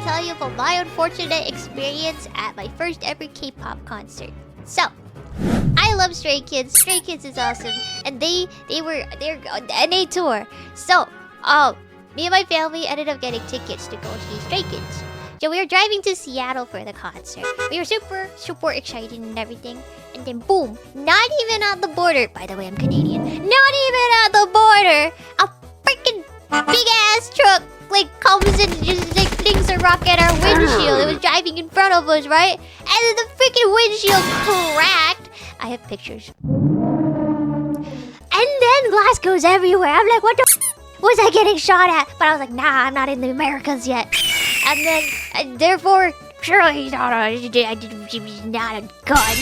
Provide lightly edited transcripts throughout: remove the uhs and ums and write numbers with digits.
tell you about my unfortunate experience at my first ever K-pop concert. So, I love Stray Kids. Stray Kids is awesome, and they're on the NA tour. So, me and my family ended up getting tickets to go see Stray Kids. So we were driving to Seattle for the concert. We were super excited and everything. And then boom, not even at the border. By the way, I'm Canadian. Not even at the border, a freaking big ass truck comes and just flings a rock at our windshield. It was driving in front of us, right? And then the freaking windshield cracked. I have pictures. And then glass goes everywhere. I'm like, what the was I getting shot at? But I was like, nah, I'm not in the Americas yet. And then, therefore, surely he's not a gun.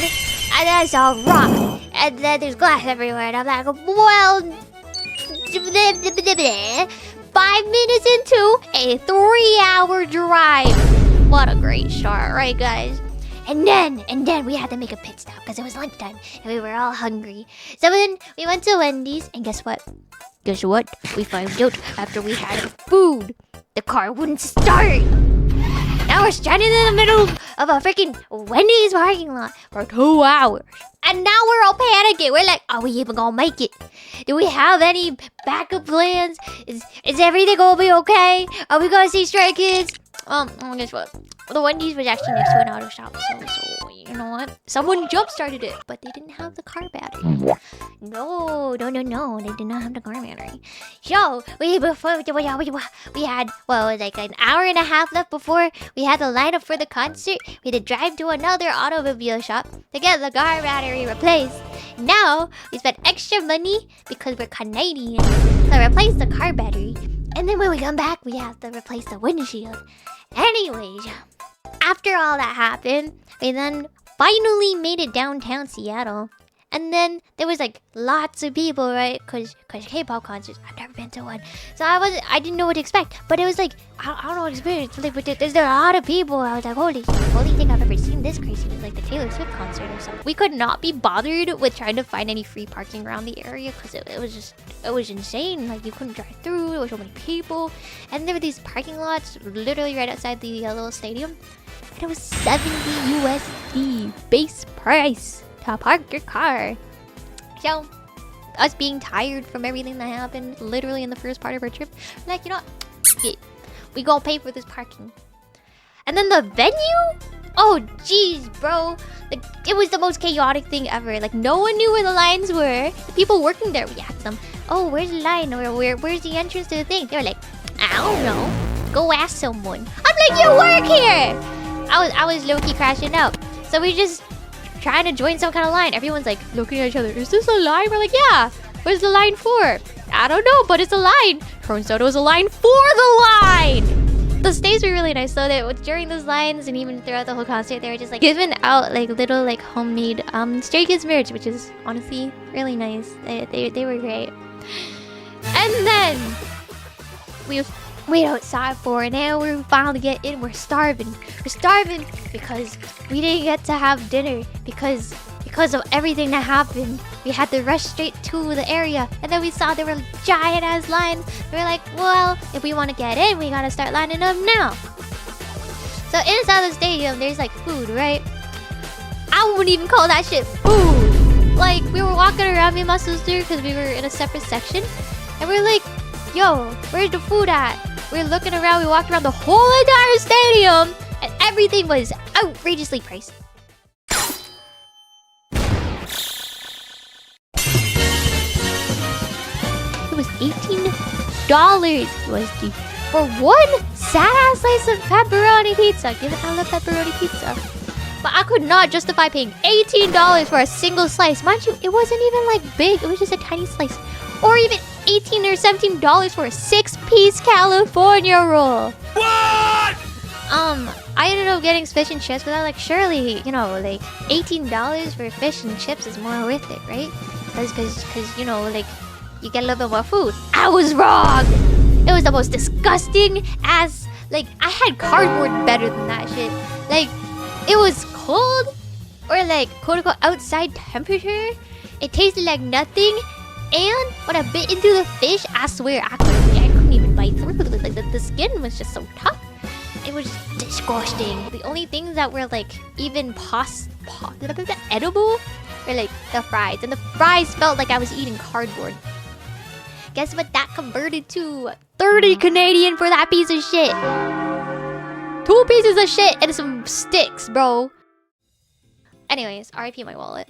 And then I saw a rock. And then there's glass everywhere. And I'm like, well, 5 minutes into a 3-hour drive. What a great start, right, guys? And then we had to make a pit stop because it was lunchtime and we were all hungry. So then we went to Wendy's, and guess what? Guess what? We found out after we had our food, the car wouldn't start. Now we're stranded in the middle of a freaking Wendy's parking lot for 2 hours. And now we're all panicking. We're like, are we even gonna make it? Do we have any backup plans? Is everything gonna be okay? Are we gonna see Stray Kids? Guess what? The Wendy's was actually next to an auto shop, so you know what? Someone jump-started it, but they didn't have the car battery. No, they did not have the car battery. So we had, well, it was like an hour and a half left before we had to line up for the concert. We had to drive to another automobile shop to get the car battery replaced. Now we spent extra money because we're Canadian to replace the car battery. And then when we come back, we have to replace the windshield. Anyways, after all that happened, we then finally made it downtown Seattle. And then there was lots of people, right? Cause K-pop concerts, I've never been to one, so I didn't know what to expect. But it was I don't know what experience. There's a lot of people. I was like, holy thing I've ever seen this crazy. It was like the Taylor Swift concert or something. We could not be bothered with trying to find any free parking around the area because it was insane. You couldn't drive through. There were so many people, and there were these parking lots literally right outside the little stadium, and it was $70 USD base price to park your car. So, us being tired from everything that happened literally in the first part of our trip, we're like, you know what? We gonna pay for this parking. And then the venue? Oh, jeez, bro. It was the most chaotic thing ever. No one knew where the lines were. The people working there, we asked them, oh, where's the line? Or where's the entrance to the thing? They were like, I don't know. Go ask someone. I'm like, you work here! I was low-key crashing out. So we just trying to join some kind of line. Everyone's looking at each other. Is this a line? We're like, yeah. What's the line for? I don't know, but it's a line. Turns out it was a line for the line. The stays were really nice. So that during those lines and even throughout the whole concert, they were just giving out little homemade Stray Kids merch, which is honestly really nice. They were great. And then we wait outside for an hour. We finally get in. We're starving. We're starving because we didn't get to have dinner because of everything that happened. We had to rush straight to the area, and then we saw there were giant ass lines. We were like, well, if we want to get in, we gotta start lining up now. So inside the stadium, there's food, right? I wouldn't even call that shit food. We were walking around, me and my sister, because we were in a separate section, and we're like, yo, where's the food at? We're looking around, we walked around the whole entire stadium, and everything was outrageously priced. It was $18 USD for one sad-ass slice of pepperoni pizza. Given I love pepperoni pizza. But I could not justify paying $18 for a single slice. Mind you, it wasn't even big, it was just a tiny slice. Or even $18 or $17 for a 6-piece California roll. What? I ended up getting fish and chips, but I'm surely, $18 for fish and chips is more worth it, right? Because you get a little bit more food. I was wrong! It was the most disgusting ass, I had cardboard better than that shit. It was cold, or quote-unquote outside temperature. It tasted like nothing. And when I bit into the fish, I swear I couldn't even bite through. The skin was just so tough. And It was disgusting. The only things that were like even edible were like the fries, and the fries felt like I was eating cardboard. Guess what that converted to? 30 Canadian for that piece of shit. 2 pieces of shit and some sticks, bro. Anyways, RIP my wallet.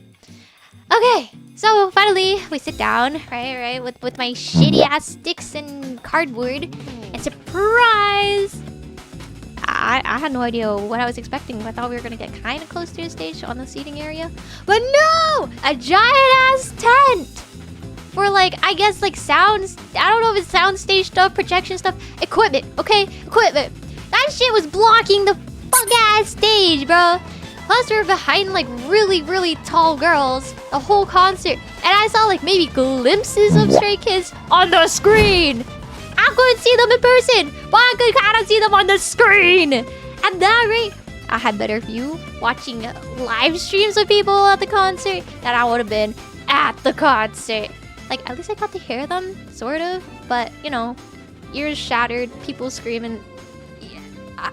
Okay, so finally we sit down, right, with my shitty ass sticks and cardboard, and surprise! I had no idea what I was expecting. I thought we were gonna get kind of close to the stage on the seating area, but no! A giant ass tent for like, I guess like sounds. I don't know if it's sound stage stuff, projection stuff, equipment. Okay, equipment. That shit was blocking the fuck ass stage, bro. Plus, we were behind like really tall girls the whole concert, and I saw like maybe glimpses of Stray Kids on the screen. I couldn't see them in person, but I could kind of see them on the screen. At that rate, I had better view watching live streams of people at the concert than I would have been at the concert. Like, at least I got to hear them, sort of. But, you know, ears shattered, people screaming. Yeah, I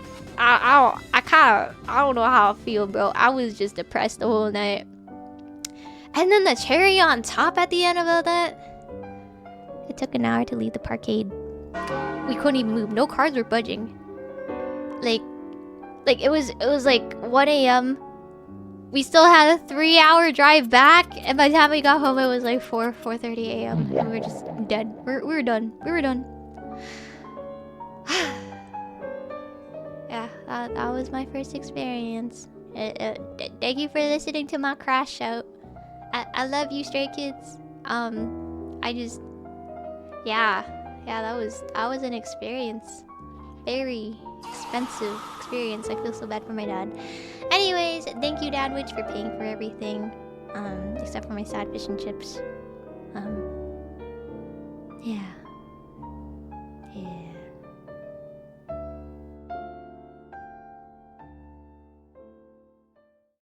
don't know how I feel, bro. I was just depressed the whole night. And then the cherry on top at the end of all that. It took an hour to leave the parkade. We couldn't even move. No cars were budging. Like it was like 1 a.m. We still had a 3-hour drive back, and by the time we got home, it was like 4:30 a.m. and we were just dead. We were done. We were done. Yeah, that was my first experience. Thank you for listening to my crash out. I love you, Stray Kids. I just, yeah, that was an experience. Very expensive experience. I feel so bad for my dad. Anyways, thank you, Dadwitch, for paying for everything, except for my sad fish and chips.